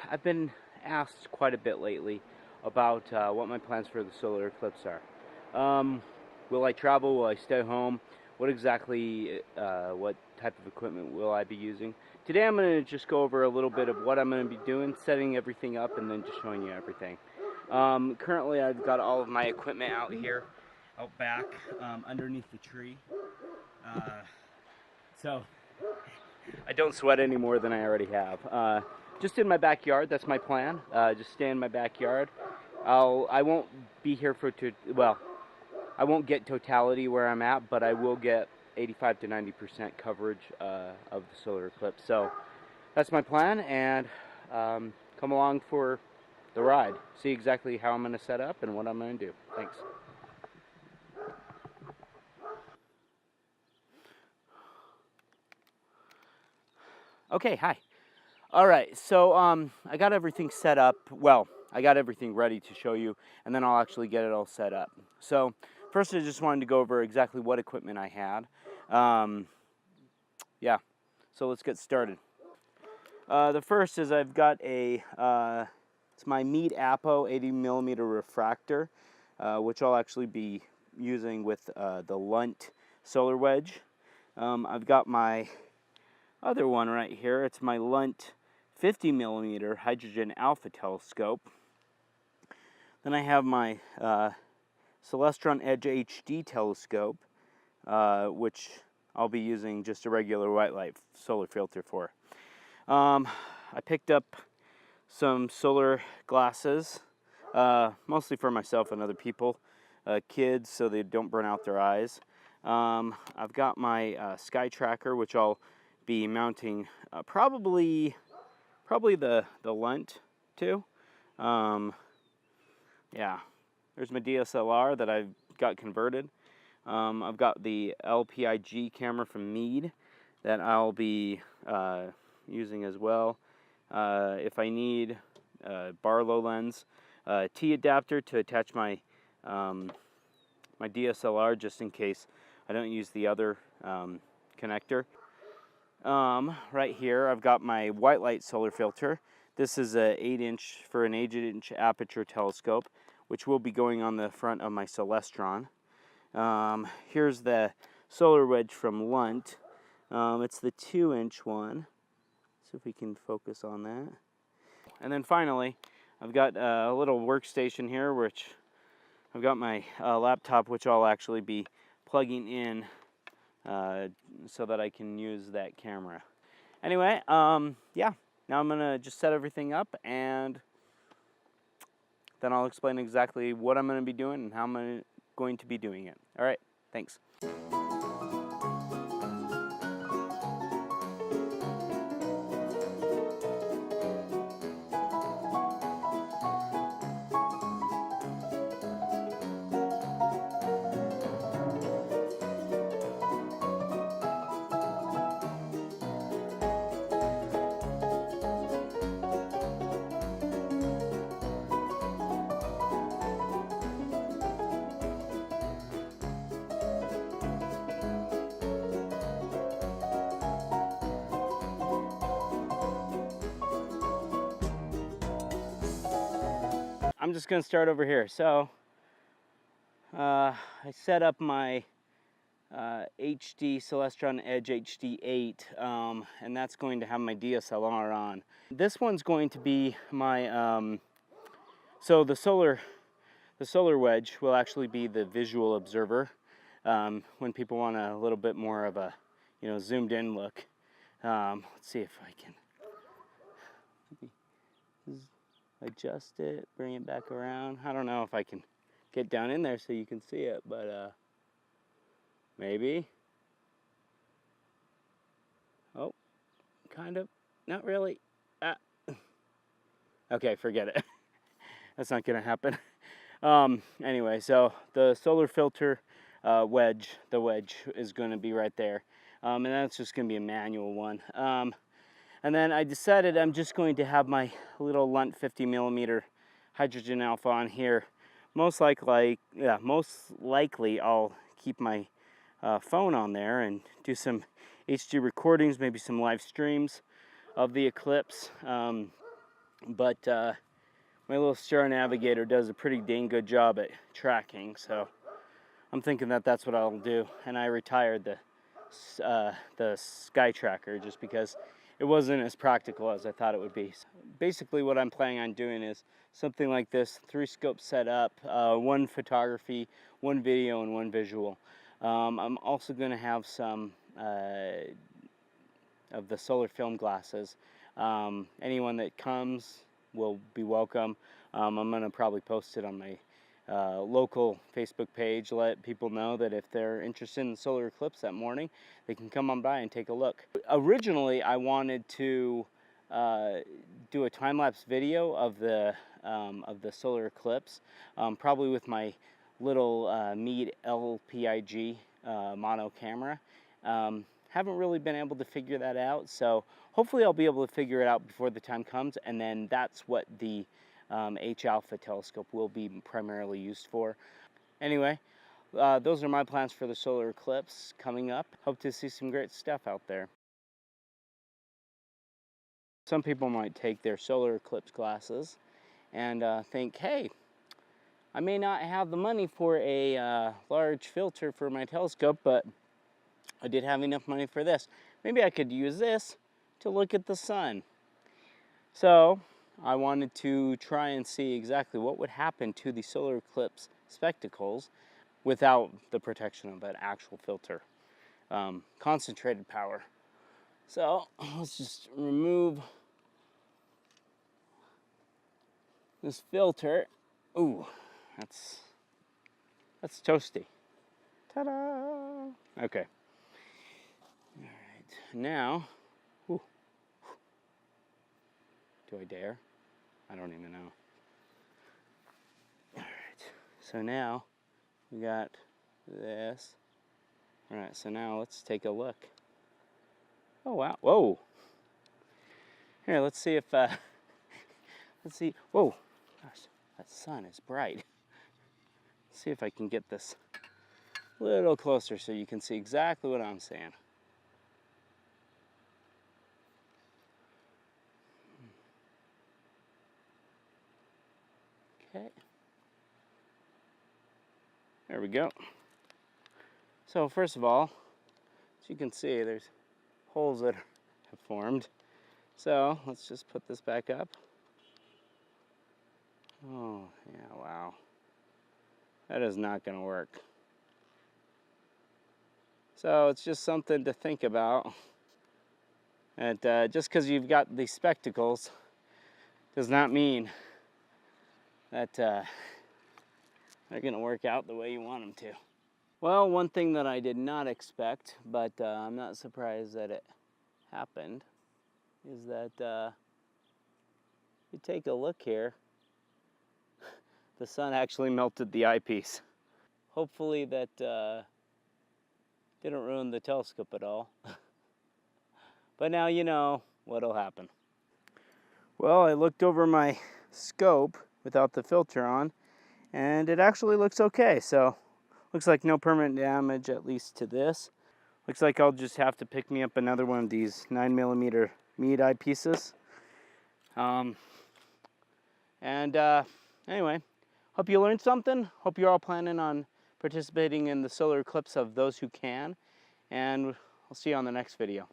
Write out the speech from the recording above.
I've been asked quite a bit lately about what my plans for the solar eclipse are. Will I travel? Will I stay home? What exactly, what type of equipment will I be using? Today I'm going to just go over a little bit of what I'm going to be doing, setting everything up, and then just showing you everything. Currently I've got all of my equipment out here, out back, underneath the tree. So I don't sweat any more than I already have. Just in my backyard, that's my plan. Just stay in my backyard. I won't be here I won't get totality where I'm at, but I will get 85 to 90% coverage of the solar eclipse. So that's my plan, and come along for the ride. See exactly how I'm going to set up and what I'm going to do. Thanks. Okay, hi. All right, so I got everything set up. Well, I got everything ready to show you, and then I'll actually get it all set up. So first, I just wanted to go over exactly what equipment I had. Yeah, so let's get started. The first is I've got it's my Meade Apo 80mm refractor, which I'll actually be using with the Lunt solar wedge. I've got my other one right here. It's my Lunt 50mm hydrogen alpha telescope. Then I have my Celestron Edge HD telescope, which I'll be using just a regular white light solar filter for. I picked up some solar glasses, mostly for myself and other people, kids, so they don't burn out their eyes. I've got my sky tracker, which I'll be mounting probably the Lunt too. Yeah, there's my DSLR that I've got converted. I've got the LPI-G camera from Meade that I'll be using as well. If I need Barlow lens, T adapter to attach my my DSLR, just in case I don't use the other connector. Right here I've got my white light solar filter. This is an 8-inch aperture telescope, which will be going on the front of my Celestron. Here's the solar wedge from Lunt. It's the 2-inch one. See if we can focus on that. And then finally, I've got a little workstation here, which I've got my laptop, which I'll actually be plugging in so that I can use that camera. Anyway, yeah, now I'm gonna just set everything up, and then I'll explain exactly what I'm gonna be doing and how I'm going to be doing it. All right, thanks. I'm just going to start over here. So I set up my HD Celestron Edge HD8, and that's going to have my DSLR on. This one's going to be my so the solar wedge will actually be the visual observer when people want a little bit more of a zoomed in look. Let's see if I can adjust it, bring it back around. I don't know if I can get down in there so you can see it, but maybe. Oh, kind of, not really. Okay, forget it. That's not gonna happen. Anyway, so the solar filter wedge is gonna be right there, and that's just gonna be a manual one. And then I decided I'm just going to have my little Lunt 50mm hydrogen alpha on here. Most likely I'll keep my phone on there and do some HD recordings, maybe some live streams of the eclipse. but my little Star Navigator does a pretty dang good job at tracking, so I'm thinking that that's what I'll do. And I retired the Sky Tracker just because it wasn't as practical as I thought it would be. Basically what I'm planning on doing is something like this, 3-scope setup, 1 photography, 1 video, and 1 visual. I'm also going to have some of the solar film glasses. Anyone that comes will be welcome. I'm going to probably post it on my local Facebook page, let people know that if they're interested in the solar eclipse that morning, they can come on by and take a look. Originally, I wanted to do a time-lapse video of the solar eclipse, probably with my little Meade LPI-G mono camera. Haven't really been able to figure that out, so hopefully I'll be able to figure it out before the time comes, and then that's what the H-alpha telescope will be primarily used for. Anyway, those are my plans for the solar eclipse coming up. Hope to see some great stuff out there. Some people might take their solar eclipse glasses and think, hey, I may not have the money for a large filter for my telescope, but I did have enough money for this. Maybe I could use this to look at the sun. So I wanted to try and see exactly what would happen to the solar eclipse spectacles without the protection of an actual filter. Concentrated power. So let's just remove this filter. Ooh, that's toasty. Ta-da! Okay. All right, now, do I dare? I don't even know. All right, so now we got this. All right, so now let's take a look. Oh wow! Whoa! Here, let's see if let's see. Whoa! Gosh, that sun is bright. Let's see if I can get this a little closer so you can see exactly what I'm saying. Okay. There we go. So first of all, as you can see, there's holes that have formed. So let's just put this back up. Oh, yeah, wow. That is not going to work. So it's just something to think about. And just because you've got these spectacles does not mean that they're going to work out the way you want them to. Well, one thing that I did not expect, but I'm not surprised that it happened, is that you take a look here, the sun actually melted the eyepiece. Hopefully that didn't ruin the telescope at all. But now you know what'll happen. Well, I looked over my scope without the filter on, and it actually looks okay. So looks like no permanent damage, at least to this. Looks like I'll just have to pick me up another one of these 9mm Meade eyepieces. Anyway, hope you learned something. Hope you're all planning on participating in the solar eclipse of those who can. And I'll see you on the next video.